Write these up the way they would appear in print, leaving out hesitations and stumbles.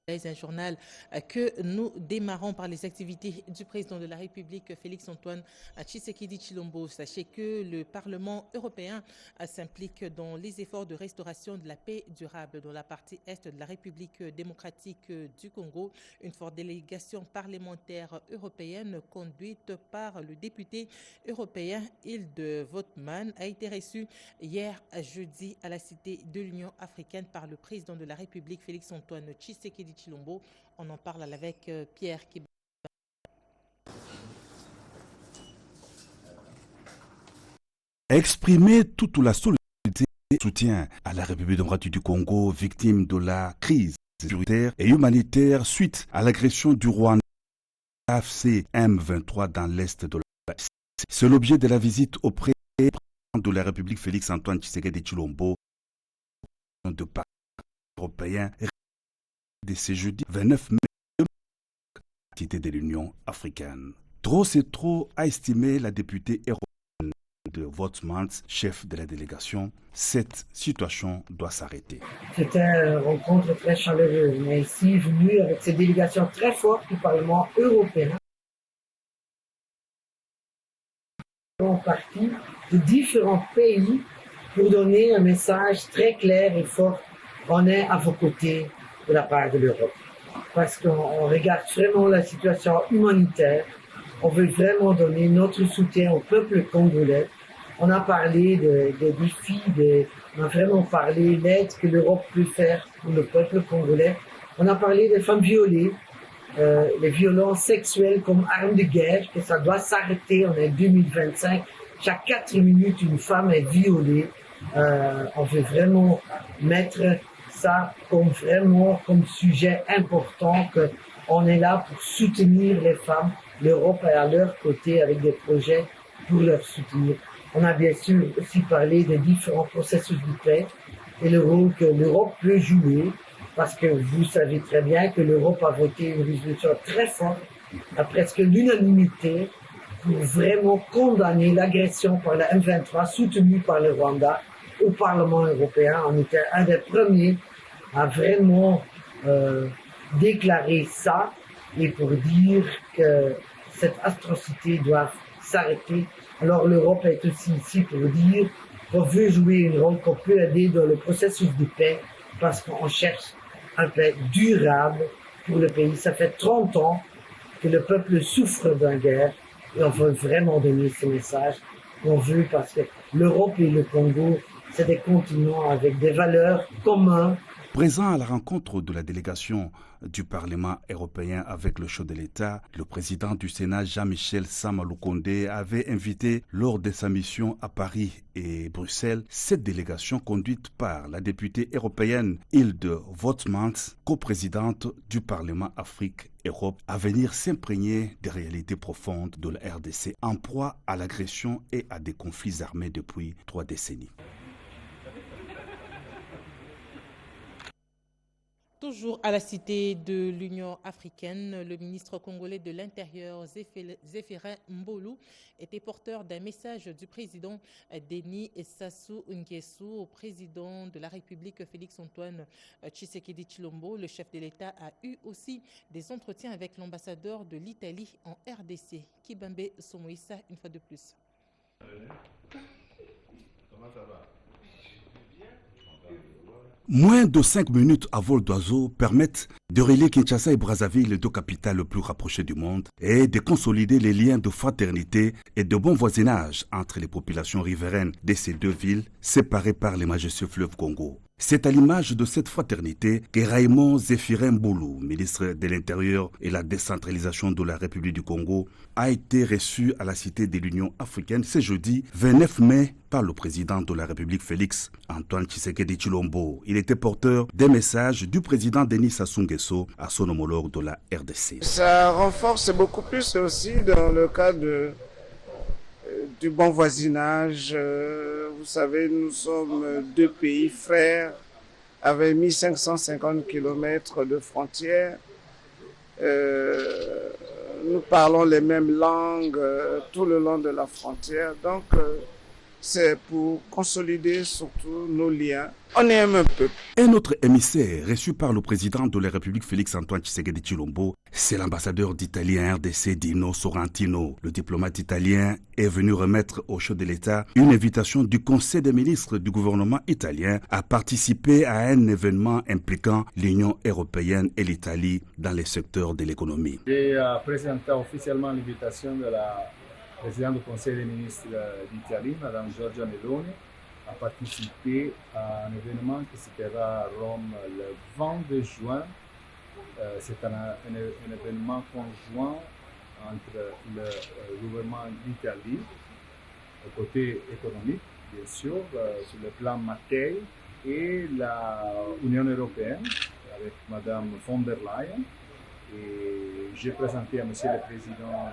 Un journal que nous démarrons par les activités du président de la République, Félix-Antoine Tshisekedi Tshilombo. Sachez que le Parlement européen s'implique dans les efforts de restauration de la paix durable dans la partie est de la République démocratique du Congo. Une forte délégation parlementaire européenne conduite par le député européen Hilde Votman a été reçue hier jeudi à la Cité de l'Union africaine par le président de la République, Félix-Antoine Tshisekedi Tshilombo. On en parle avec Pierre Kib. Exprimer toute la solidarité et soutien à la République démocratique du Congo, victime de la crise sécuritaire et humanitaire suite à l'agression du Rwanda AFC M23 dans l'est de la RDC. C'est l'objet de la visite au président de la République Félix-Antoine Tshisekedi Tshilombo de Parlement européen de ce jeudi 29 mai de l'Union africaine. Trop c'est trop, a estimé la députée européenne de Votmans, chef de la délégation. Cette situation doit s'arrêter. C'était une rencontre très chaleureuse, mais ici venu avec cette délégation très forte du Parlement européen. En partie de différents pays pour donner un message très clair et fort. On est à vos côtés de la part de l'Europe. Parce qu'on regarde vraiment la situation humanitaire. On veut vraiment donner notre soutien au peuple congolais. On a parlé des défis, on a vraiment parlé de l'aide que l'Europe peut faire pour le peuple congolais. On a parlé des femmes violées, les violences sexuelles comme arme de guerre, que ça doit s'arrêter. On est 2025. Chaque 4 minutes, une femme est violée. On veut vraiment mettre ça comme sujet important, qu'on est là pour soutenir les femmes. L'Europe est à leur côté avec des projets pour leur soutenir. On a bien sûr aussi parlé des différents processus de paix et le rôle que l'Europe peut jouer, parce que vous savez très bien que l'Europe a voté une résolution très forte, à presque l'unanimité, pour vraiment condamner l'agression par la M23 soutenue par le Rwanda au Parlement européen. On était un des premiers à vraiment déclarer ça et pour dire que cette atrocité doit s'arrêter. Alors l'Europe est aussi ici pour dire qu'on veut jouer un rôle, qu'on peut aider dans le processus de paix parce qu'on cherche un paix durable pour le pays. Ça fait 30 ans que le peuple souffre d'une guerre et on veut vraiment donner ce message. On veut parce que l'Europe et le Congo, c'est des continents avec des valeurs communes. Présent à la rencontre de la délégation du Parlement européen avec le chef de l'État, le président du Sénat Jean-Michel Sama Lukonde avait invité lors de sa mission à Paris et Bruxelles cette délégation conduite par la députée européenne Hilde Votmans, coprésidente du Parlement Afrique-Europe, à venir s'imprégner des réalités profondes de la RDC en proie à l'agression et à des conflits armés depuis 3 décennies. Toujours à la Cité de l'Union africaine, le ministre congolais de l'Intérieur, Zéphirin Mbolu, était porteur d'un message du président Denis Sassou Nguesso au président de la République, Félix-Antoine Tshisekedi Tshilombo. Le chef de l'État a eu aussi des entretiens avec l'ambassadeur de l'Italie en RDC, Kibambe Somoïssa, une fois de plus. Comment ça va? Moins de 5 minutes à vol d'oiseau permettent de relier Kinshasa et Brazzaville, les deux capitales les plus rapprochées du monde, et de consolider les liens de fraternité et de bon voisinage entre les populations riveraines de ces deux villes, séparées par les majestueux fleuves Congo. C'est à l'image de cette fraternité que Raymond Zéphirin Mbolu, ministre de l'Intérieur et la décentralisation de la République du Congo, a été reçu à la Cité de l'Union africaine ce jeudi 29 mai par le président de la République Félix Antoine Tshisekedi Tshilombo. Il était porteur des messages du président Denis Sassou Nguesso à son homologue de la RDC. Ça renforce beaucoup plus aussi dans le cadre du bon voisinage. Vous savez, nous sommes deux pays frères avec 1550 km de frontières. Nous parlons les mêmes langues tout le long de la frontière. Donc, c'est pour consolider surtout nos liens. On aime un peu. Un autre émissaire reçu par le président de la République Félix-Antoine Tshisekedi Tshilombo, c'est l'ambassadeur d'Italie à RDC Dino Sorrentino. Le diplomate italien est venu remettre au chef de l'État une invitation du Conseil des ministres du gouvernement italien à participer à un événement impliquant l'Union européenne et l'Italie dans les secteurs de l'économie. J'ai présenté officiellement l'invitation de la présidente du Conseil des ministres d'Italie, Mme Giorgia Meloni, à participer à un événement qui se tiendra à Rome le 22 juin. C'est un événement conjoint entre le gouvernement d'Italie, au côté économique, bien sûr, sur le plan matériel, et l'Union européenne, avec Mme von der Leyen. Et j'ai présenté à M. le Président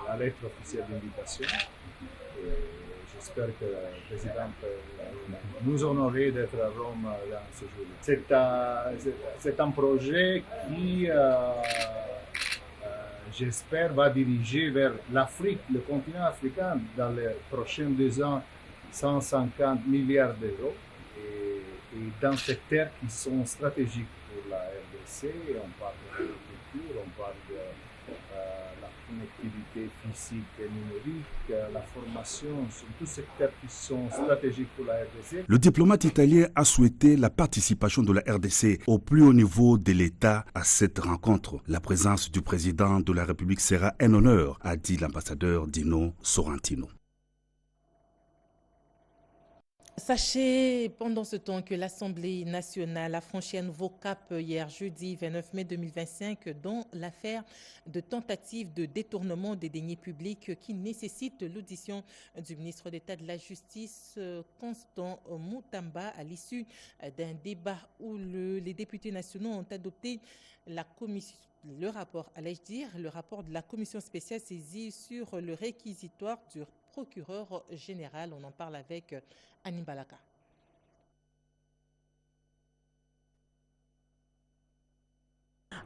la lettre officielle d'invitation. J'espère que le président peut nous honorer d'être à Rome dans ce jour-là. C'est un projet qui, j'espère, va diriger vers l'Afrique, le continent africain, dans les prochains 2 ans, 150 milliards d'euros. Et dans ces terres qui sont stratégiques pour la RDC, on parle de l'agriculture, on parle de la connectivité physique et numérique, la formation, sont tous secteurs qui sont stratégiques pour la RDC. Le diplomate italien a souhaité la participation de la RDC au plus haut niveau de l'État à cette rencontre. La présence du président de la République sera un honneur, a dit l'ambassadeur Dino Sorrentino. Sachez pendant ce temps que l'Assemblée nationale a franchi un nouveau cap hier jeudi 29 mai 2025 dans l'affaire de tentative de détournement des deniers publics qui nécessite l'audition du ministre d'État de la Justice Constant Mutamba à l'issue d'un débat où les députés nationaux ont adopté le rapport de la commission spéciale saisie sur le réquisitoire du procureur général. On en parle avec Annie Balaka.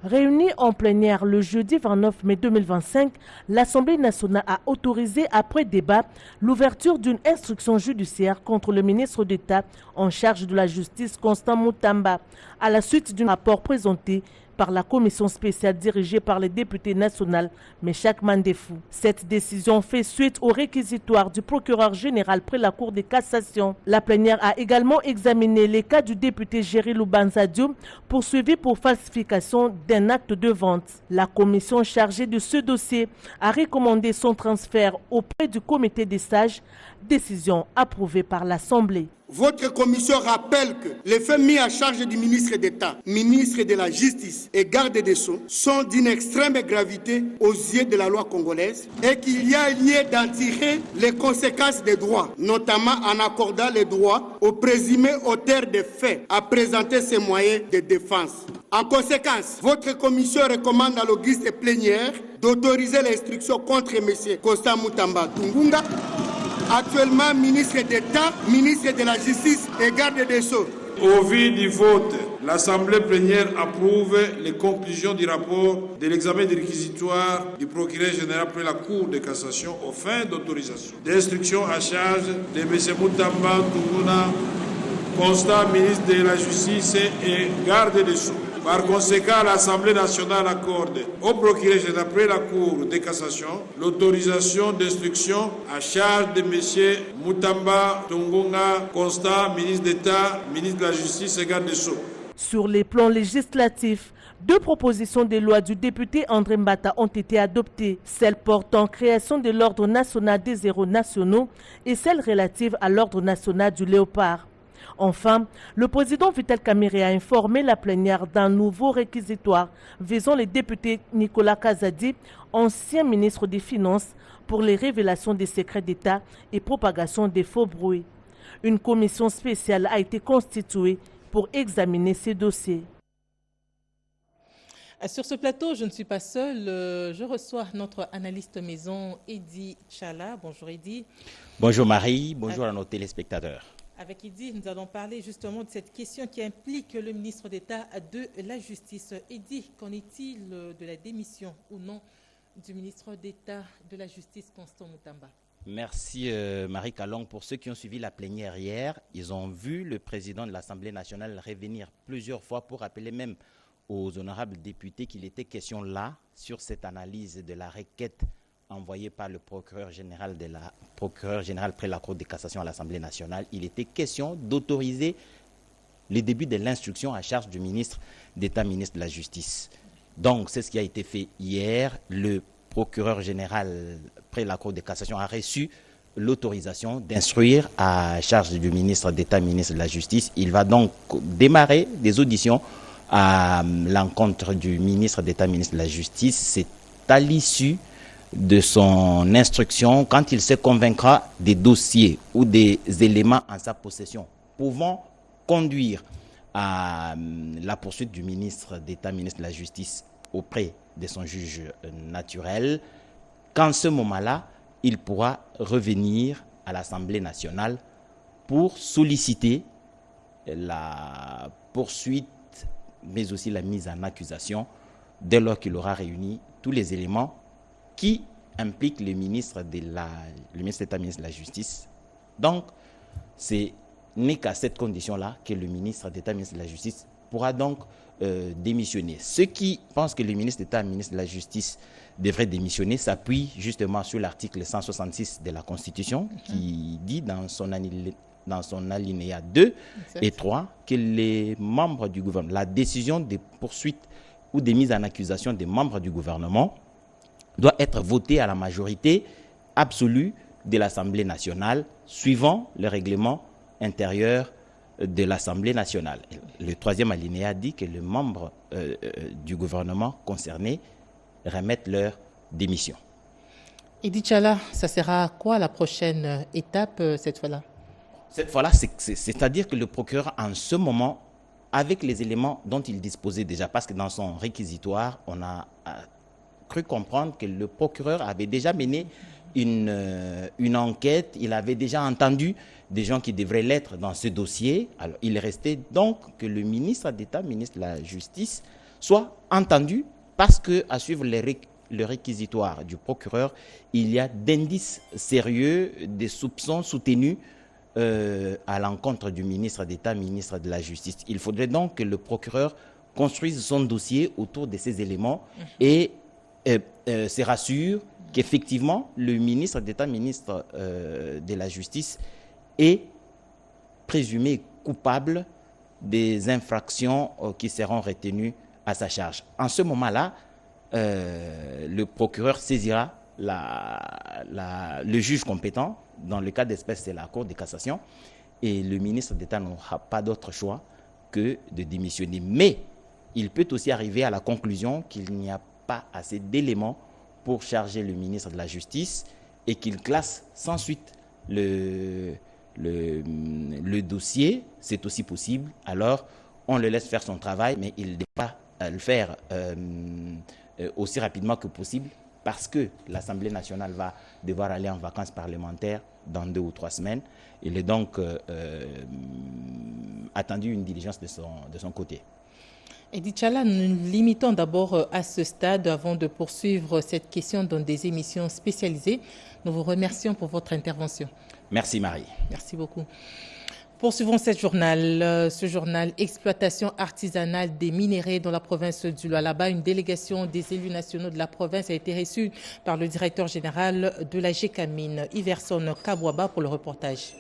Réunie en plénière le jeudi 29 mai 2025, l'Assemblée nationale a autorisé après débat l'ouverture d'une instruction judiciaire contre le ministre d'État en charge de la justice Constant Mutamba à la suite d'un rapport présenté par la commission spéciale dirigée par les députés nationaux Meshak Mandefou. Cette décision fait suite au réquisitoire du procureur général près la Cour de cassation. La plénière a également examiné les cas du député Géry Loubanza-Diom poursuivi pour falsification d'un acte de vente. La commission chargée de ce dossier a recommandé son transfert auprès du comité des sages, décision approuvée par l'Assemblée. Votre commission rappelle que les faits mis à charge du ministre d'État, ministre de la Justice et garde des Sceaux sont d'une extrême gravité aux yeux de la loi congolaise et qu'il y a lieu d'en tirer les conséquences des droits, notamment en accordant les droits aux présumés auteurs des faits à présenter ses moyens de défense. En conséquence, votre commission recommande à l'auguste plénière d'autoriser l'instruction contre M. Constant Mutamba Tungunga, actuellement ministre d'État, ministre de la Justice et garde des Sceaux. Au vu du vote, l'Assemblée plénière approuve les conclusions du rapport de l'examen des réquisitoires du procureur général près la Cour de cassation aux fins d'autorisation d'instruction à charge de M. Mutamba Tunguna, Constant ministre de la Justice et garde des Sceaux. Par conséquent, l'Assemblée nationale accorde au procureur général près la Cour de cassation l'autorisation d'instruction à charge de M. Mutamba Tungunga Constant, ministre d'État, ministre de la Justice et garde des Sceaux. Sur les plans législatifs, 2 propositions de loi du député André Mbata ont été adoptées, celle portant création de l'ordre national des héros nationaux et celle relative à l'ordre national du léopard. Enfin, le président Vital Kamerhe a informé la plénière d'un nouveau réquisitoire visant les députés Nicolas Kazadi, ancien ministre des Finances, pour les révélations des secrets d'État et propagation des faux bruits. Une commission spéciale a été constituée pour examiner ces dossiers. Sur ce plateau, je ne suis pas seule. Je reçois notre analyste maison, Eddy Tchala. Bonjour Eddy. Bonjour Marie, bonjour à nos téléspectateurs. Avec Eddy, nous allons parler justement de cette question qui implique le ministre d'État de la Justice. Eddy, qu'en est-il de la démission ou non du ministre d'État de la Justice, Constant Mutamba? Merci Marie Kalong. Pour ceux qui ont suivi la plénière hier, ils ont vu le président de l'Assemblée nationale revenir plusieurs fois pour rappeler même aux honorables députés qu'il était question là, sur cette analyse de la requête envoyée par le procureur général près la Cour de cassation à l'Assemblée nationale. Il était question d'autoriser le début de l'instruction à charge du ministre d'État, ministre de la Justice. Donc, c'est ce qui a été fait hier. Le procureur général près la Cour de cassation a reçu l'autorisation d'instruire à charge du ministre d'État, ministre de la Justice. Il va donc démarrer des auditions à l'encontre du ministre d'État, ministre de la Justice. C'est à l'issue de son instruction, quand il se convaincra des dossiers ou des éléments en sa possession pouvant conduire à la poursuite du ministre d'État, ministre de la Justice auprès de son juge naturel, qu'en ce moment-là, il pourra revenir à l'Assemblée nationale pour solliciter la poursuite, mais aussi la mise en accusation, dès lors qu'il aura réuni tous les éléments qui impliquent le ministre d'État, ministre de la Justice. Donc, ce n'est qu'à cette condition-là que le ministre d'État, ministre de la Justice pourra donc démissionner. Ceux qui pensent que le ministre d'État, ministre de la Justice devrait démissionner s'appuient justement sur l'article 166 de la Constitution qui dit dans son alinéa 2 et 3 que les membres du gouvernement, la décision de poursuite ou de mise en accusation des membres du gouvernement doit être votée à la majorité absolue de l'Assemblée nationale suivant le règlement intérieur de l'Assemblée nationale. Le troisième alinéa dit que les membres du gouvernement concerné remettent leur démission. Idi Tchala, ça sera quoi la prochaine étape cette fois-là? Cette fois-là, c'est-à-dire que le procureur, en ce moment, avec les éléments dont il disposait déjà, parce que dans son réquisitoire, on a cru comprendre que le procureur avait déjà mené une enquête, il avait déjà entendu des gens qui devraient l'être dans ce dossier. Alors, il restait donc que le ministre d'État, ministre de la Justice, soit entendu parce qu'à suivre le réquisitoire du procureur, il y a d'indices sérieux, des soupçons soutenus à l'encontre du ministre d'État, ministre de la Justice. Il faudrait donc que le procureur construise son dossier autour de ces éléments et se rassure qu'effectivement, le ministre d'État, ministre de la Justice est présumé coupable des infractions qui seront retenues à sa charge. En ce moment-là, le procureur saisira le juge compétent. Dans le cas d'espèce, c'est la Cour de cassation. Et le ministre d'État n'aura pas d'autre choix que de démissionner. Mais il peut aussi arriver à la conclusion qu'il n'y a pas assez d'éléments pour charger le ministre de la Justice et qu'il classe sans suite le dossier. C'est aussi possible. Alors, on le laisse faire son travail, mais il ne doit pas le faire aussi rapidement que possible parce que l'Assemblée nationale va devoir aller en vacances parlementaires dans 2 ou 3 semaines. Il est donc attendu une diligence de son côté. Idi Tchala, nous limitons d'abord à ce stade avant de poursuivre cette question dans des émissions spécialisées. Nous vous remercions pour votre intervention. Merci Marie. Merci beaucoup. Poursuivons ce journal exploitation artisanale des minerais dans la province du Lualaba. Une délégation des élus nationaux de la province a été reçue par le directeur général de la GECAMIN, Iverson Kabwaba, pour le reportage.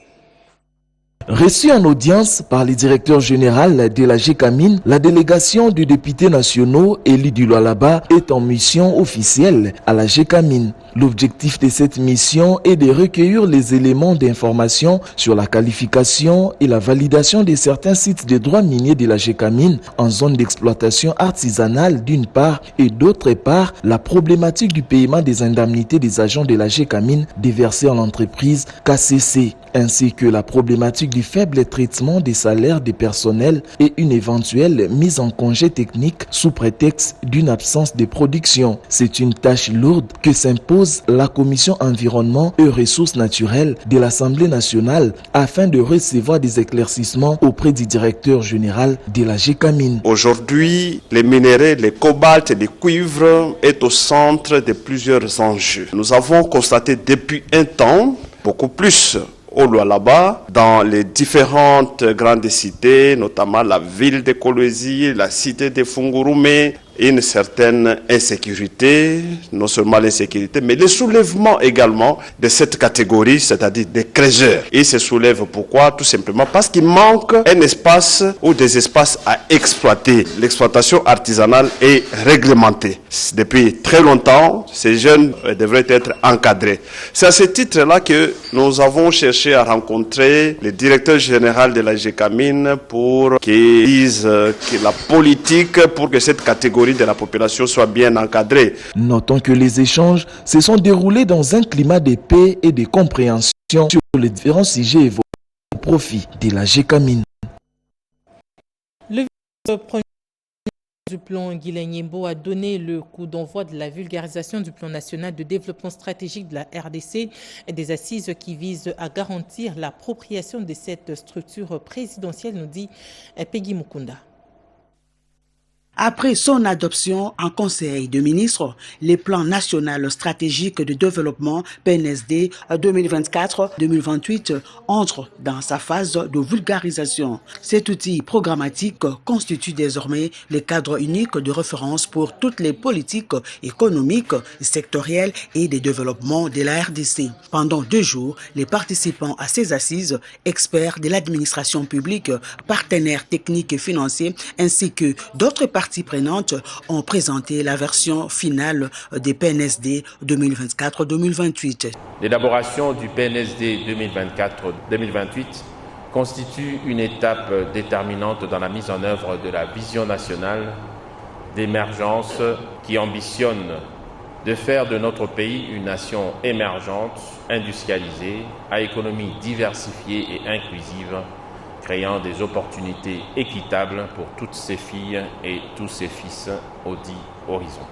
Reçue en audience par le directeur général de la GECAMIN, la délégation des députés nationaux élus du Lualaba est en mission officielle à la GECAMIN. L'objectif de cette mission est de recueillir les éléments d'information sur la qualification et la validation de certains sites de droits miniers de la GECAMIN en zone d'exploitation artisanale d'une part et d'autre part la problématique du paiement des indemnités des agents de la GECAMIN déversées en l'entreprise KCC, ainsi que la problématique du faible traitement des salaires des personnels et une éventuelle mise en congé technique sous prétexte d'une absence de production. C'est une tâche lourde que s'impose compose la commission environnement et ressources naturelles de l'Assemblée nationale afin de recevoir des éclaircissements auprès du directeur général de la GECAMIN. Aujourd'hui, les minéraux, les cobalt et les cuivres est au centre de plusieurs enjeux. Nous avons constaté depuis un temps, beaucoup plus au Lualaba, dans les différentes grandes cités, notamment la ville de Kolwezi, la cité de Fungurume, une certaine insécurité, non seulement l'insécurité, mais le soulèvement également de cette catégorie, c'est-à-dire des creuseurs. Ils se soulèvent pourquoi? Tout simplement parce qu'il manque un espace ou des espaces à exploiter. L'exploitation artisanale est réglementée. Depuis très longtemps, ces jeunes devraient être encadrés. C'est à ce titre-là que nous avons cherché à rencontrer le directeur général de la GECAMIN pour qu'il dise que la politique pour que cette catégorie de la population soit bien encadrée. Notons que les échanges se sont déroulés dans un climat de paix et de compréhension sur les différents sujets évoqués au profit de la GECAMIN. Le vice-premier du plan Guilain Nyembo a donné le coup d'envoi de la vulgarisation du plan national de développement stratégique de la RDC et des assises qui visent à garantir l'appropriation de cette structure présidentielle, nous dit Peggy Mukunda. Après son adoption en Conseil de ministres, le plan national stratégique de développement PNSD 2024-2028 entre dans sa phase de vulgarisation. Cet outil programmatique constitue désormais le cadre unique de référence pour toutes les politiques économiques, sectorielles et de développement de la RDC. Pendant 2 jours, les participants à ces assises, experts de l'administration publique, partenaires techniques et financiers, ainsi que d'autres parties prenantes ont présenté la version finale des PNSD 2024-2028. L'élaboration du PNSD 2024-2028 constitue une étape déterminante dans la mise en œuvre de la vision nationale d'émergence qui ambitionne de faire de notre pays une nation émergente, industrialisée, à économie diversifiée et inclusive, créant des opportunités équitables pour toutes ces filles et tous ces fils au dit horizon.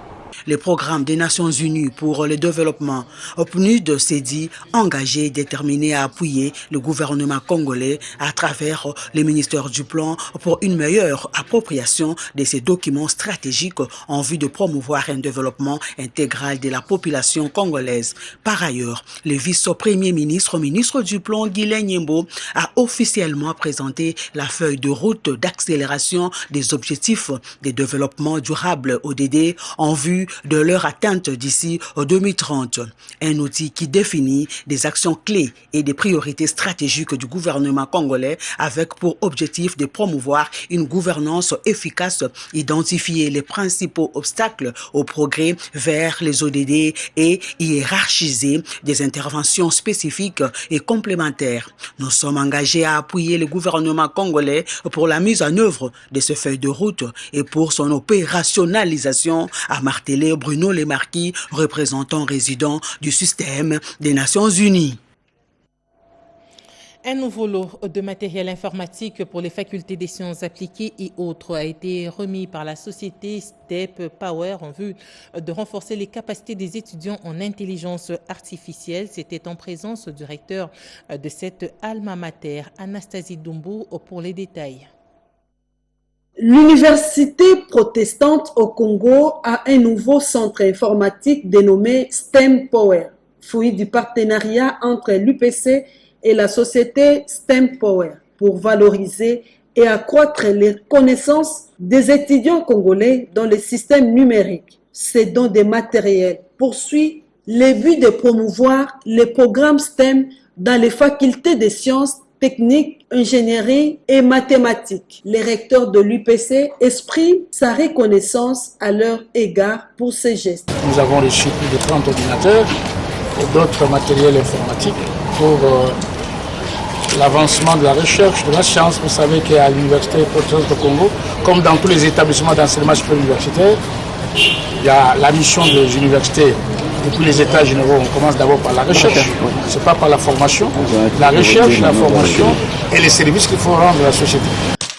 Le programme des Nations Unies pour le développement, PNUD, s'est dit engagé et déterminé à appuyer le gouvernement congolais à travers le ministère du Plan pour une meilleure appropriation de ces documents stratégiques en vue de promouvoir un développement intégral de la population congolaise. Par ailleurs, le vice-premier ministre du Plan, Guilain Nyembo, a officiellement présenté la feuille de route d'accélération des objectifs de développement durable ODD en vue de leur atteinte d'ici 2030. Un outil qui définit des actions clés et des priorités stratégiques du gouvernement congolais avec pour objectif de promouvoir une gouvernance efficace, identifier les principaux obstacles au progrès vers les ODD et hiérarchiser des interventions spécifiques et complémentaires. Nous sommes engagés à appuyer le gouvernement congolais pour la mise en œuvre de ces feuilles de route et pour son opérationnalisation, a martelé Bruno Lemarquis, représentant résident du système des Nations Unies. Un nouveau lot de matériel informatique pour les facultés des sciences appliquées et autres a été remis par la société Step Power en vue de renforcer les capacités des étudiants en intelligence artificielle. C'était en présence du recteur de cette alma mater, Anastasie Doumbou, pour les détails. L'université protestante au Congo a un nouveau centre informatique dénommé STEM Power, fruit du partenariat entre l'UPC et la société STEM Power pour valoriser et accroître les connaissances des étudiants congolais dans le système numérique. C'est dans des matériels poursuit le but de promouvoir les programmes STEM dans les facultés des sciences techniques, ingénierie et mathématiques. Le recteur de l'UPC exprime sa reconnaissance à leur égard pour ces gestes. Nous avons reçu plus de 30 ordinateurs et d'autres matériels informatiques pour l'avancement de la recherche, de la science. Vous savez qu'à l'Université protestante du Congo, comme dans tous les établissements d'enseignement supérieur universitaire, il y a la mission des universités. Depuis les états généraux, on commence d'abord par la recherche, ce n'est pas par la formation. La recherche, la formation et les services qu'il faut rendre à la société.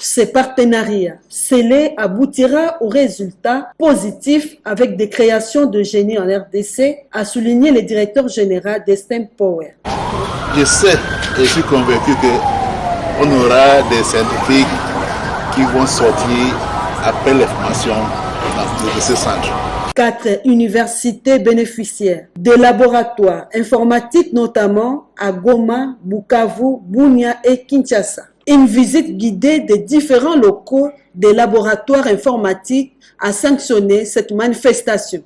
Ce partenariat scellé aboutira aux résultats positifs avec des créations de génie en RDC, a souligné le directeur général de STEM Power. Je sais et je suis convaincu qu'on aura des scientifiques qui vont sortir après les formations de ce centre. 4 universités bénéficiaires, des laboratoires informatiques notamment à Goma, Bukavu, Bunia et Kinshasa. Une visite guidée des différents locaux des laboratoires informatiques a sanctionné cette manifestation.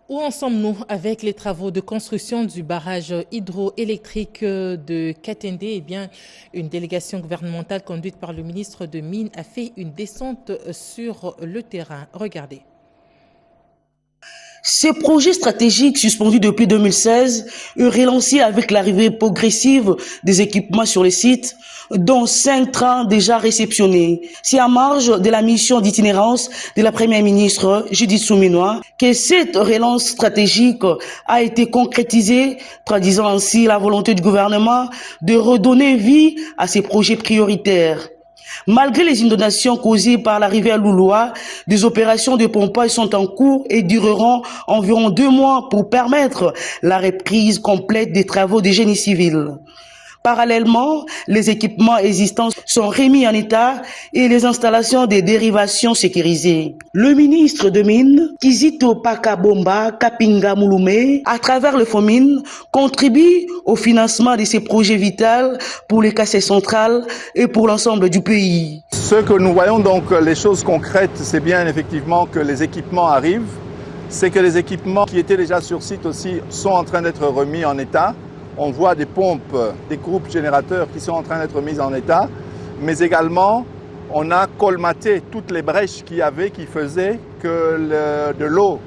Où en sommes-nous avec les travaux de construction du barrage hydroélectrique de Katende? Eh bien, une délégation gouvernementale conduite par le ministre de Mines a fait une descente sur le terrain. Regardez. Ces projets stratégiques suspendus depuis 2016 et relancés avec l'arrivée progressive des équipements sur les sites, dont 5 trains déjà réceptionnés. C'est à marge de la mission d'itinérance de la Première ministre Judith Suminwa que cette relance stratégique a été concrétisée, traduisant ainsi la volonté du gouvernement de redonner vie à ces projets prioritaires. Malgré les inondations causées par l'arrivée à Louloa, des opérations de pompage sont en cours et dureront environ 2 mois pour permettre la reprise complète des travaux de génie civil. Parallèlement, les équipements existants sont remis en état et les installations de dérivation sécurisées. Le ministre de Mines, Kizito Pakabomba Kapinga Mouloumé, à travers le FOMIN, contribue au financement de ces projets vitaux pour les Kassai centrales et pour l'ensemble du pays. Ce que nous voyons donc, les choses concrètes, c'est bien effectivement que les équipements arrivent. C'est que les équipements qui étaient déjà sur site aussi sont en train d'être remis en état. On voit des pompes, des groupes générateurs qui sont en train d'être mis en état, mais également on a colmaté toutes les brèches qu'il y avait qui faisaient que de l'eau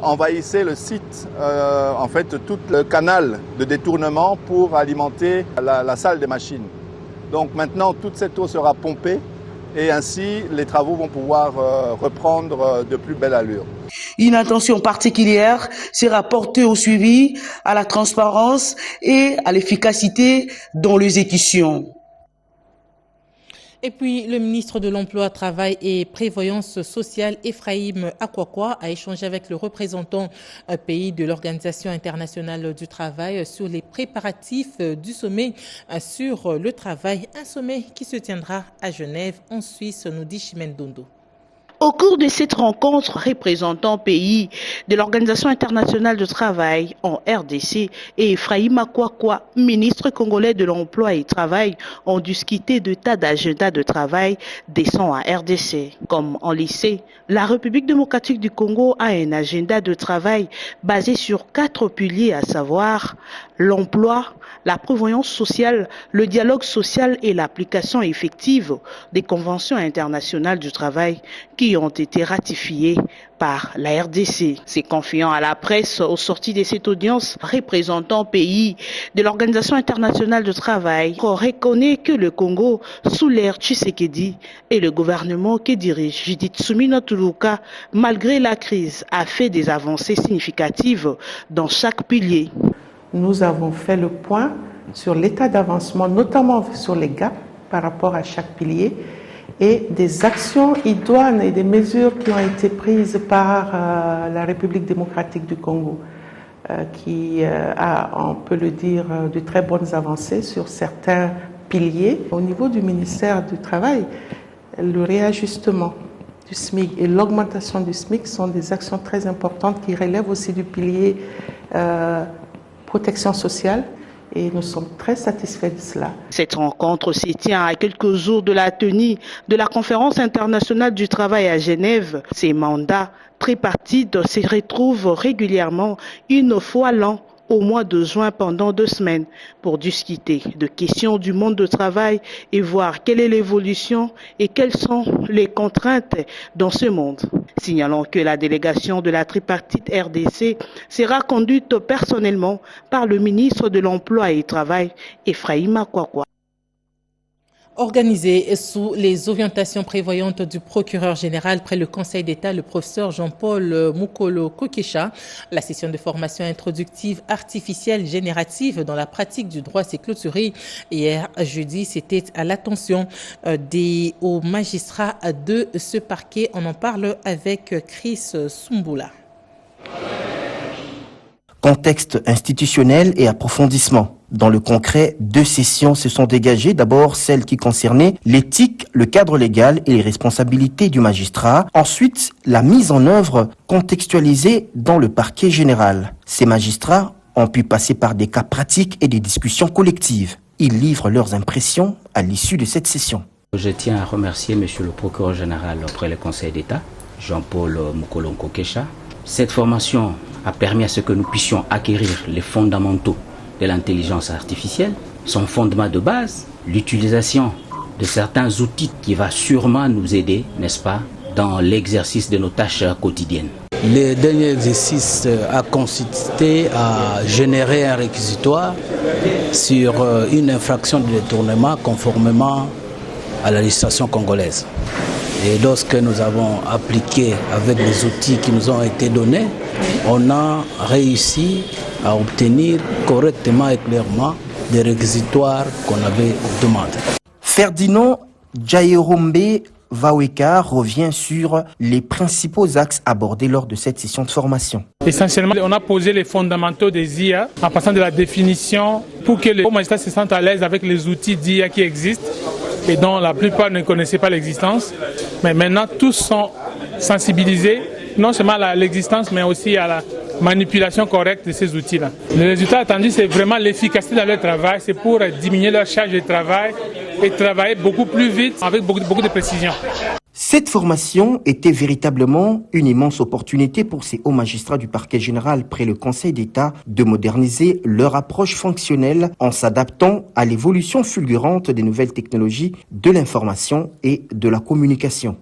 envahissait le site, en fait tout le canal de détournement pour alimenter la salle des machines. Donc maintenant toute cette eau sera pompée et ainsi les travaux vont pouvoir reprendre de plus belle allure. Une attention particulière sera portée au suivi, à la transparence et à l'efficacité dans l'exécution. Et puis, le ministre de l'Emploi, Travail et Prévoyance sociale, Ephraim Akwakwa, a échangé avec le représentant pays de l'Organisation internationale du travail sur les préparatifs du sommet sur le travail. Un sommet qui se tiendra à Genève, en Suisse, nous dit Chimène Dondo. Au cours de cette rencontre, représentants pays de l'Organisation internationale du travail en RDC et Ephraim Akwakwa, ministre congolais de l'Emploi et du Travail, ont discuté de tas d'agendas de travail décents à RDC. Comme on le sait, la République démocratique du Congo a un agenda de travail basé sur 4 piliers, à savoir l'emploi, la prévoyance sociale, le dialogue social et l'application effective des conventions internationales du travail qui ont été ratifiées par la RDC. C'est confiant à la presse au sorti de cette audience, représentant pays de l'Organisation internationale du travail reconnaît que le Congo, sous l'ère Tshisekedi et le gouvernement que dirige Judith Suminwa Tuluka, malgré la crise, a fait des avancées significatives dans chaque pilier. Nous avons fait le point sur l'état d'avancement, notamment sur les gaps par rapport à chaque pilier et des actions idoines et des mesures qui ont été prises par la République démocratique du Congo qui a, on peut le dire, de très bonnes avancées sur certains piliers. Au niveau du ministère du Travail, le réajustement du SMIC et l'augmentation du SMIC sont des actions très importantes qui relèvent aussi du pilier protection sociale et nous sommes très satisfaits de cela. Cette rencontre se tient à quelques jours de la tenue de la conférence internationale du travail à Genève. Ces mandats tripartites se retrouvent régulièrement une fois l'an au mois de juin pendant 2 semaines pour discuter de questions du monde du travail et voir quelle est l'évolution et quelles sont les contraintes dans ce monde. Signalons que la délégation de la tripartite RDC sera conduite personnellement par le ministre de l'Emploi et du Travail, Ephraim Akwakwa. Organisé sous les orientations prévoyantes du procureur général près le Conseil d'État, le professeur Jean-Paul Mukolo Kokesha, la session de formation introductive artificielle générative dans la pratique du droit s'est clôturée hier jeudi. C'était à l'attention des hauts magistrats de ce parquet. On en parle avec Chris Sumbula. Contexte institutionnel et approfondissement. Dans le concret, 2 sessions se sont dégagées. D'abord, celle qui concernait l'éthique, le cadre légal et les responsabilités du magistrat. Ensuite, la mise en œuvre contextualisée dans le parquet général. Ces magistrats ont pu passer par des cas pratiques et des discussions collectives. Ils livrent leurs impressions à l'issue de cette session. Je tiens à remercier Monsieur le procureur général auprès du Conseil d'État, Jean-Paul Mukolo Kokesha. Cette formation a permis à ce que nous puissions acquérir les fondamentaux de l'intelligence artificielle, son fondement de base, l'utilisation de certains outils qui va sûrement nous aider, n'est-ce pas, dans l'exercice de nos tâches quotidiennes. Le dernier exercice a consisté à générer un réquisitoire sur une infraction de détournement conformément à la législation congolaise. Et lorsque nous avons appliqué avec les outils qui nous ont été donnés, on a réussi à obtenir correctement et clairement des réquisitoires qu'on avait demandés. Ferdinand Djaérombe Vaweka revient sur les principaux axes abordés lors de cette session de formation. Essentiellement, on a posé les fondamentaux des IA en passant de la définition pour que les hauts magistrats se sentent à l'aise avec les outils d'IA qui existent et dont la plupart ne connaissaient pas l'existence. Mais maintenant, tous sont sensibilisés, non seulement à l'existence, mais aussi à la manipulation correcte de ces outils-là. Le résultat attendu, c'est vraiment l'efficacité dans leur travail. C'est pour diminuer leur charge de travail et travailler beaucoup plus vite, avec beaucoup de précision. Cette formation était véritablement une immense opportunité pour ces hauts magistrats du parquet général près le Conseil d'État de moderniser leur approche fonctionnelle en s'adaptant à l'évolution fulgurante des nouvelles technologies de l'information et de la communication.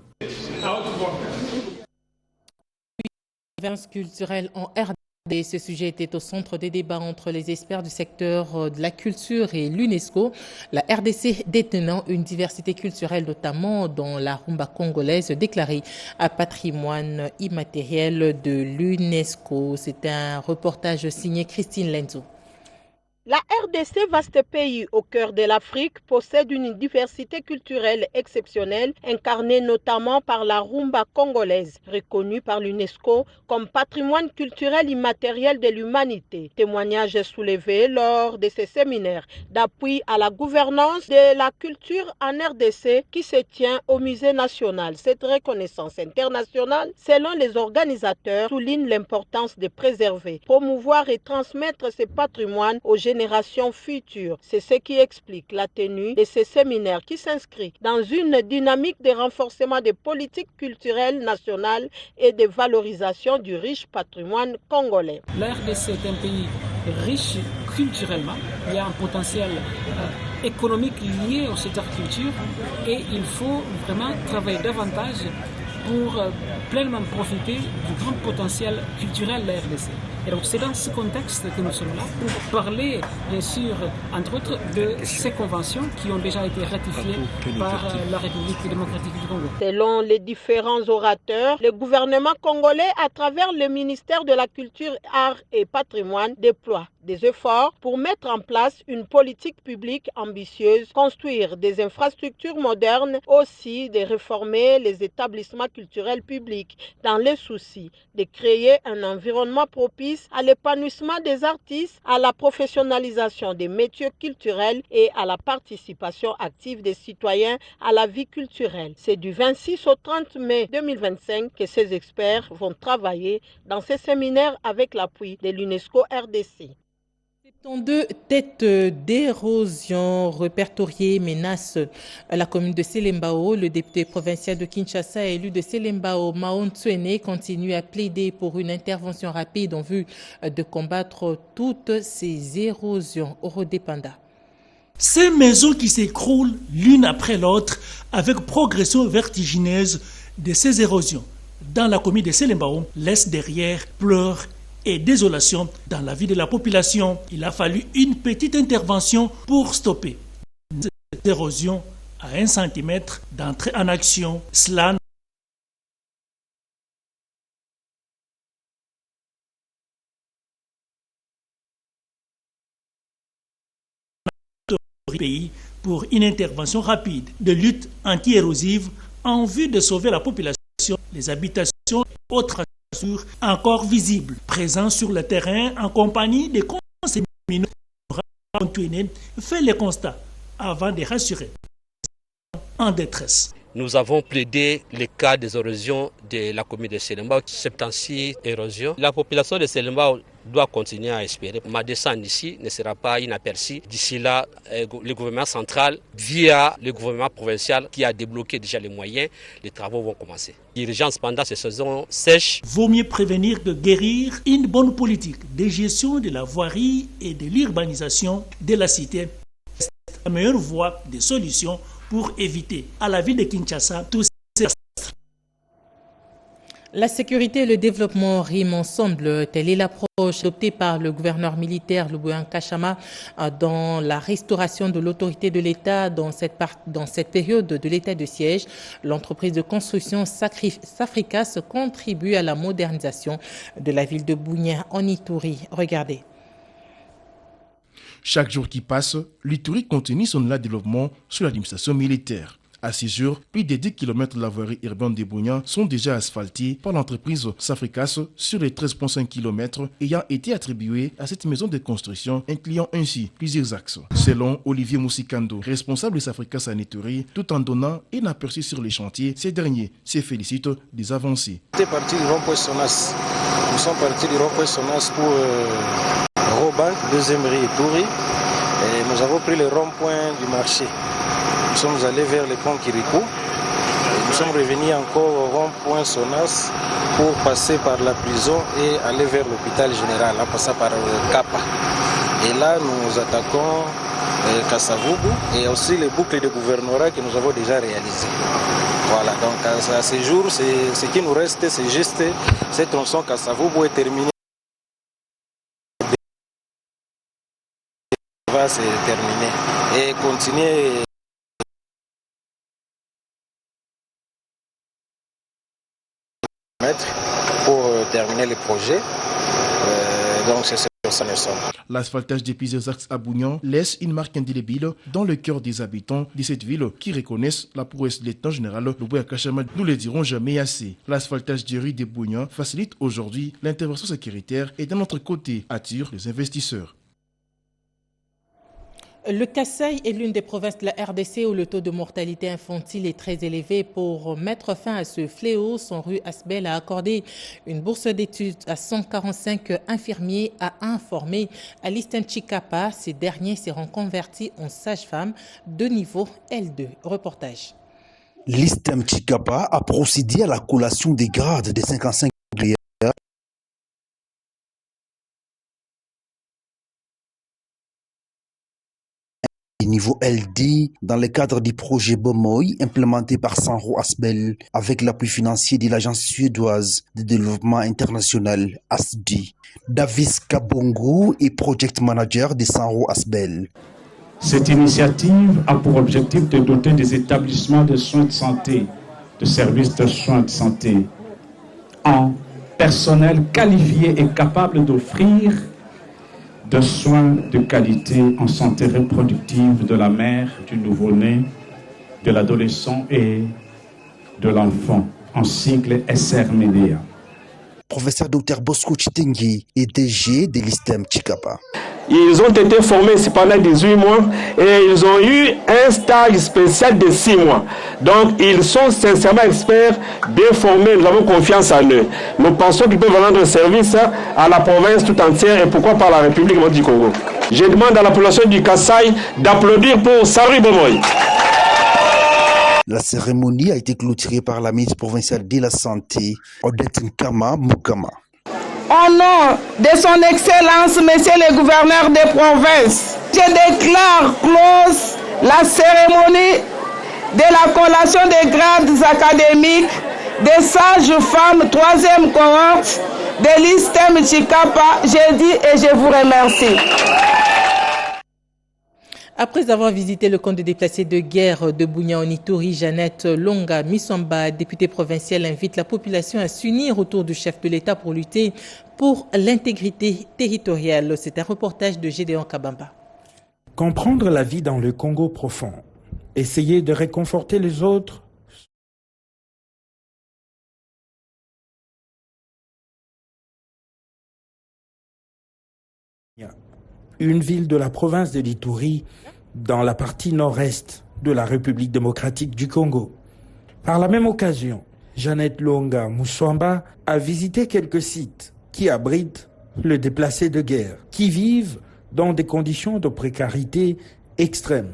Culturelle en RDC. Ce sujet était au centre des débats entre les experts du secteur de la culture et l'UNESCO. La RDC détenant une diversité culturelle, notamment dans la rumba congolaise, déclarée à patrimoine immatériel de l'UNESCO. C'est un reportage signé Christine Lenzo. La RDC, vaste pays au cœur de l'Afrique, possède une diversité culturelle exceptionnelle, incarnée notamment par la rumba congolaise, reconnue par l'UNESCO comme patrimoine culturel immatériel de l'humanité. Témoignage soulevé lors de ces séminaires d'appui à la gouvernance de la culture en RDC qui se tient au Musée national. Cette reconnaissance internationale, selon les organisateurs, souligne l'importance de préserver, promouvoir et transmettre ce patrimoine aux générations futures. C'est ce qui explique la tenue de ces séminaires qui s'inscrit dans une dynamique de renforcement des politiques culturelles nationales et de valorisation du riche patrimoine congolais. La RDC est un pays riche culturellement. Il y a un potentiel économique lié au secteur culture et il faut vraiment travailler davantage pour pleinement profiter du grand potentiel culturel de la RDC. Et donc c'est dans ce contexte que nous sommes là pour parler, bien sûr, entre autres, de ces conventions qui ont déjà été ratifiées par la République démocratique du Congo. Selon les différents orateurs, le gouvernement congolais, à travers le ministère de la Culture, Arts et Patrimoine, déploie des efforts pour mettre en place une politique publique ambitieuse, construire des infrastructures modernes, aussi de réformer les établissements culturels publics dans le souci de créer un environnement propice à l'épanouissement des artistes, à la professionnalisation des métiers culturels et à la participation active des citoyens à la vie culturelle. C'est du 26 au 30 mai 2025 que ces experts vont travailler dans ces séminaires avec l'appui de l'UNESCO RDC. 72 têtes d'érosion répertoriées menacent la commune de Selembao. Le député provincial de Kinshasa élu de Selembao, Mahon Tswene, continue à plaider pour une intervention rapide en vue de combattre toutes ces érosions. Orodépanda. Ces maisons qui s'écroulent l'une après l'autre avec progression vertigineuse de ces érosions dans la commune de Selembao laissent derrière pleurs et désolation dans la vie de la population. Il a fallu une petite intervention pour stopper cette érosion à 1 cm d'entrée en action. Cela pays pour une intervention rapide de lutte anti-érosive en vue de sauver la population, les habitations et autres infrastructures encore visibles, présents sur le terrain en compagnie des conseillers municipaux, fait les constats avant de rassurer en détresse. Nous avons plaidé le cas des érosions de la commune de Selembao, 76 érosions. La population de Selembao doit continuer à espérer. Ma descente ici ne sera pas inaperçue. D'ici là, le gouvernement central, via le gouvernement provincial qui a débloqué déjà les moyens, les travaux vont commencer. L'urgence pendant ces saisons sèches. Vaut mieux prévenir que guérir. Une bonne politique de gestion de la voirie et de l'urbanisation de la cité. C'est la meilleure voie de solution pour éviter à la ville de Kinshasa tous ces... La sécurité et le développement riment ensemble. Telle est l'approche adoptée par le gouverneur militaire Luboyan Kachama dans la restauration de l'autorité de l'État dans cette période de l'état de siège. L'entreprise de construction Safricas contribue à la modernisation de la ville de Bunia en Ituri. Regardez. Chaque jour qui passe, l'Ituri continue son développement sous l'administration militaire. À ce jour, plus de 10 km de la voirie urbaine de Bunia sont déjà asphaltés par l'entreprise Safricas sur les 13,5 km ayant été attribués à cette maison de construction, incluant ainsi plusieurs axes. Selon Olivier Moussikando, responsable de Safricas en Ituri, tout en donnant un aperçu sur les chantiers, ces derniers se félicitent des avancées. Nous sommes partis du rond-point Sonas. Nous sommes partis du rond-point Sonas pour Roban, deuxième rue Ituri. Et nous avons pris le rond-point du marché. Nous sommes allés vers le pont Kirikou. Et nous sommes revenus encore au rond-point Sonas pour passer par la prison et aller vers l'hôpital général, en passant par Kapa. Et là, nous attaquons Kassavubu et aussi les boucles de gouvernorat que nous avons déjà réalisées. Voilà, donc à ce jour, ce qui nous reste, c'est juste cette tronçon Kassavubu est terminée. Va se terminer et continuer. Pour terminer le projet. Donc c'est sur ça nous sommes. L'asphaltage des plusieurs axes à Bougnan laisse une marque indélébile dans le cœur des habitants de cette ville qui reconnaissent la prouesse de l'état général Luboyan Kachama. Nous ne le dirons jamais assez. L'asphaltage des rues de Bougnan facilite aujourd'hui l'intervention sécuritaire et d'un autre côté attire les investisseurs. Le Kasaï est l'une des provinces de la RDC où le taux de mortalité infantile est très élevé. Pour mettre fin à ce fléau, son rue Asbel a accordé une bourse d'études à 145 infirmiers à informer à l'Istem Chikapa. Ces derniers seront convertis en sages-femmes de niveau L2. Reportage. L'Istem Chikapa a procédé à la collation des grades des 55 niveau LD dans le cadre du projet Bomoy implémenté par Sanro Asbel avec l'appui financier de l'agence suédoise de développement international ASDI. Davis Kabongo est project manager de Sanro Asbel. Cette initiative a pour objectif de doter des établissements de soins de santé, de services de soins de santé, en personnel qualifié et capable d'offrir de soins de qualité en santé reproductive de la mère, du nouveau-né, de l'adolescent et de l'enfant, en sigle SR-MEDEA. Professeur Dr Bosco Chitengi est DG de l'Istem Chikapa. Ils ont été formés pendant 18 mois et ils ont eu un stage spécial de 6 mois. Donc ils sont sincèrement experts, bien formés, nous avons confiance en eux. Nous pensons qu'ils peuvent rendre service à la province tout entière et pourquoi pas à la République du Congo. Je demande à la population du Kasaï d'applaudir pour Sari Bomoy. La cérémonie a été clôturée par la ministre provinciale de la Santé, Odette Nkama Mukama. Au nom de son Excellence, Monsieur le gouverneur des provinces, je déclare close la cérémonie de la collation des grades académiques des sages-femmes 3e cohorte de l'Istem Chikapa. Je dis et je vous remercie. Après avoir visité le camp de déplacés de guerre de Bunia-Onituri, Jeannette Longa Misomba, députée provinciale, invite la population à s'unir autour du chef de l'État pour lutter pour l'intégrité territoriale. C'est un reportage de Gédéon Kabamba. Comprendre la vie dans le Congo profond, essayer de réconforter les autres, une ville de la province de l'Ituri, dans la partie nord-est de la République démocratique du Congo. Par la même occasion, Jeannette Longa Misomba a visité quelques sites qui abritent les déplacés de guerre, qui vivent dans des conditions de précarité extrême.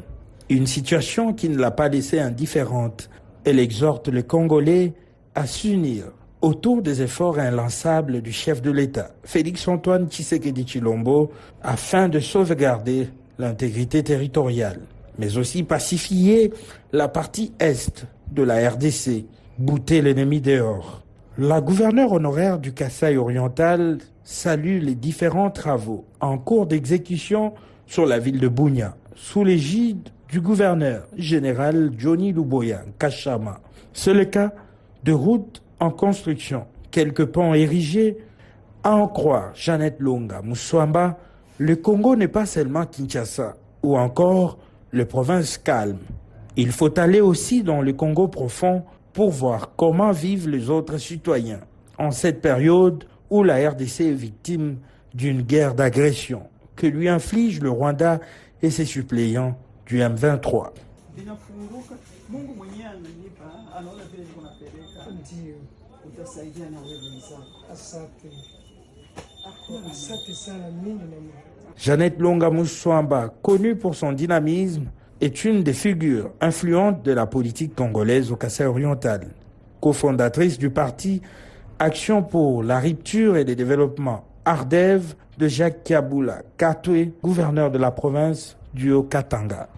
Une situation qui ne l'a pas laissée indifférente. Elle exhorte les Congolais à s'unir autour des efforts inlassables du chef de l'État, Félix-Antoine Tshisekedi Tshilombo, afin de sauvegarder l'intégrité territoriale, mais aussi pacifier la partie est de la RDC, bouter l'ennemi dehors. La gouverneure honoraire du Kasaï oriental salue les différents travaux en cours d'exécution sur la ville de Bunia, sous l'égide du gouverneur général Johnny Luboya Kachama. C'est le cas de routes en construction, quelques ponts érigés. À en croire Jeannette Longa Misomba, le Congo n'est pas seulement Kinshasa ou encore les provinces calmes. Il faut aller aussi dans le Congo profond pour voir comment vivent les autres citoyens en cette période où la RDC est victime d'une guerre d'agression que lui inflige le Rwanda et ses suppléants du M23. Jeannette Longa Misomba, connue pour son dynamisme, est une des figures influentes de la politique congolaise au Kasaï oriental. Cofondatrice du parti Action pour la rupture et le développement, ARDEV, de Jacques Kiabula Katwe, gouverneur de la province du Haut-Katanga.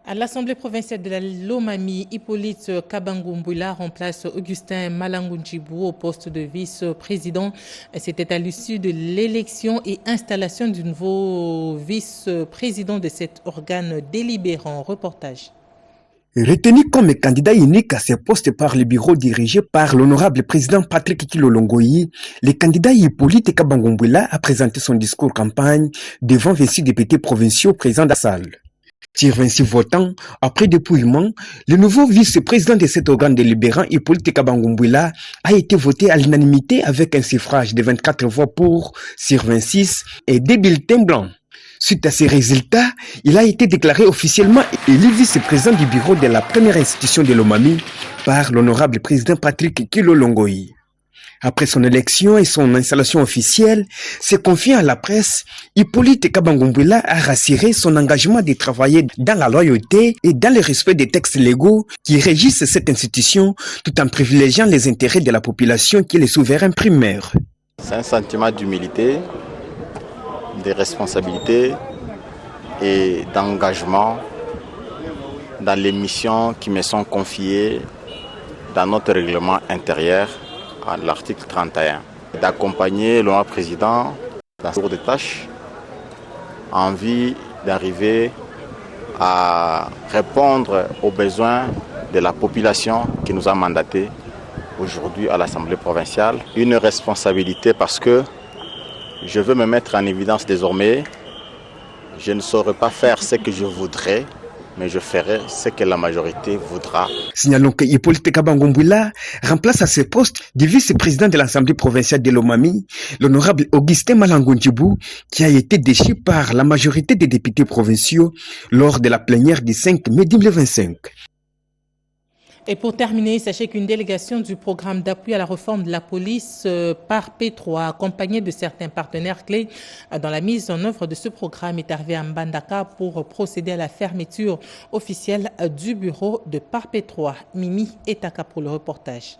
À l'Assemblée provinciale de la Lomami, Hippolyte Kabangumbula remplace Augustin Malangunjibou au poste de vice-président. C'était à l'issue de l'élection et installation du nouveau vice-président de cet organe délibérant. Reportage. Retenu comme candidat unique à ces postes par le bureau dirigé par l'honorable président Patrick Kilolongoyi, le candidat Hippolyte Kabangumbula a présenté son discours campagne devant 26 députés provinciaux présents dans la salle. Sur 26 votants, après dépouillement, le nouveau vice-président de cet organe délibérant, Hippolyte Kabangumbula, a été voté à l'unanimité avec un suffrage de 24 voix pour sur 26 et 2 bulletins blancs. Suite à ces résultats, il a été déclaré officiellement élu vice-président du bureau de la première institution de l'Omami par l'honorable président Patrick Kilolongoyi. Après son élection et son installation officielle, se confiant à la presse, Hippolyte Kabangumbula a rassuré son engagement de travailler dans la loyauté et dans le respect des textes légaux qui régissent cette institution, tout en privilégiant les intérêts de la population qui est le souverain primaire. C'est un sentiment d'humilité, de responsabilité et d'engagement dans les missions qui me sont confiées dans notre règlement intérieur à l'article 31, d'accompagner le président dans ce cours de tâches en vue d'arriver à répondre aux besoins de la population qui nous a mandatés aujourd'hui à l'Assemblée provinciale. Une responsabilité parce que je veux me mettre en évidence désormais. Je ne saurais pas faire ce que je voudrais, mais je ferai ce que la majorité voudra. Signalons que Hippolyte Kabangumbula remplace à ce poste du vice-président de l'Assemblée provinciale de l'Omami, l'honorable Augustin Malangunjibou, qui a été déchu par la majorité des députés provinciaux lors de la plénière du 5 mai 2025. Et pour terminer, sachez qu'une délégation du programme d'appui à la réforme de la police par P3, accompagnée de certains partenaires clés dans la mise en œuvre de ce programme, est arrivée à Mbandaka pour procéder à la fermeture officielle du bureau de par P3. Mimi Etaka pour le reportage.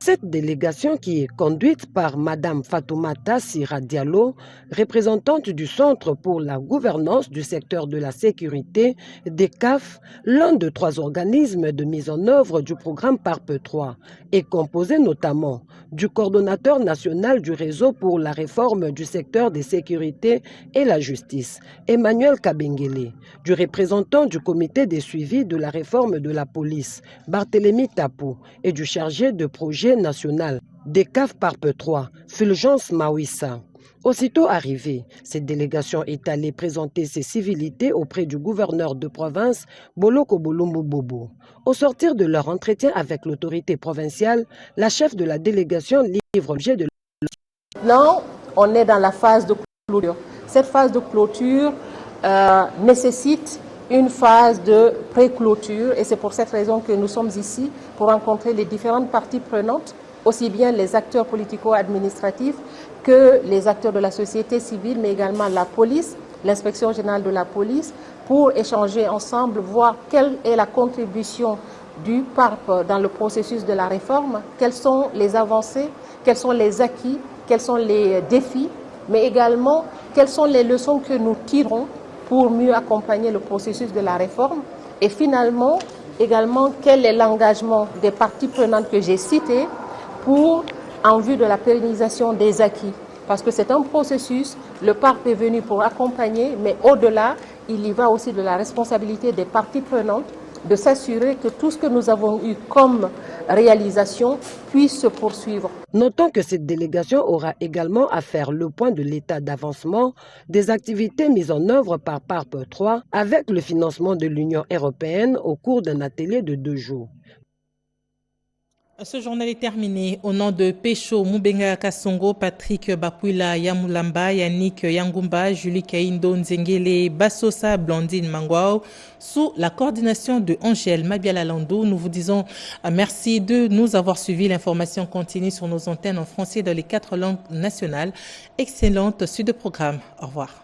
Cette délégation, qui est conduite par Madame Fatoumata Sira Diallo, représentante du Centre pour la gouvernance du secteur de la sécurité, DECAF, l'un de 3 organismes de mise en œuvre du programme PARP 3, est composée notamment du coordonnateur national du réseau pour la réforme du secteur des sécurités et la justice, Emmanuel Kabengele, du représentant du comité de suivi de la réforme de la police, Barthélémy Tapou, et du chargé de projet national DECAF PARP 3, Fulgence Mawissa. Aussitôt arrivée, cette délégation est allée présenter ses civilités auprès du gouverneur de province, Boloko Bolumbu Bobo. Au sortir de leur entretien avec l'autorité provinciale, la chef de la délégation livre l'objet de... Maintenant, on est dans la phase de clôture. Cette phase de clôture nécessite une phase de pré-clôture et c'est pour cette raison que nous sommes ici pour rencontrer les différentes parties prenantes, aussi bien les acteurs politico-administratifs que les acteurs de la société civile, mais également la police, l'inspection générale de la police, pour échanger ensemble, voir quelle est la contribution du PARP dans le processus de la réforme, quelles sont les avancées, quels sont les acquis, quels sont les défis, mais également quelles sont les leçons que nous tirons pour mieux accompagner le processus de la réforme. Et finalement, également, quel est l'engagement des parties prenantes que j'ai citées en vue de la pérennisation des acquis. Parce que c'est un processus, le PARP est venu pour accompagner, mais au-delà, il y va aussi de la responsabilité des parties prenantes de s'assurer que tout ce que nous avons eu comme réalisation puisse se poursuivre. Notons que cette délégation aura également à faire le point de l'état d'avancement des activités mises en œuvre par PARP 3 avec le financement de l'Union européenne au cours d'un atelier de 2 jours. Ce journal est terminé. Au nom de Pécho Moubenga Kassongo, Patrick Bapuila Yamulamba, Yannick Yangumba, Julie Kaindo Nzengele, Bassosa Blandine Mangwao, sous la coordination de Angèle Mabiala-Landou, nous vous disons merci de nous avoir suivis. L'information continue sur nos antennes en français dans les 4 langues nationales. Excellente suite de programme. Au revoir.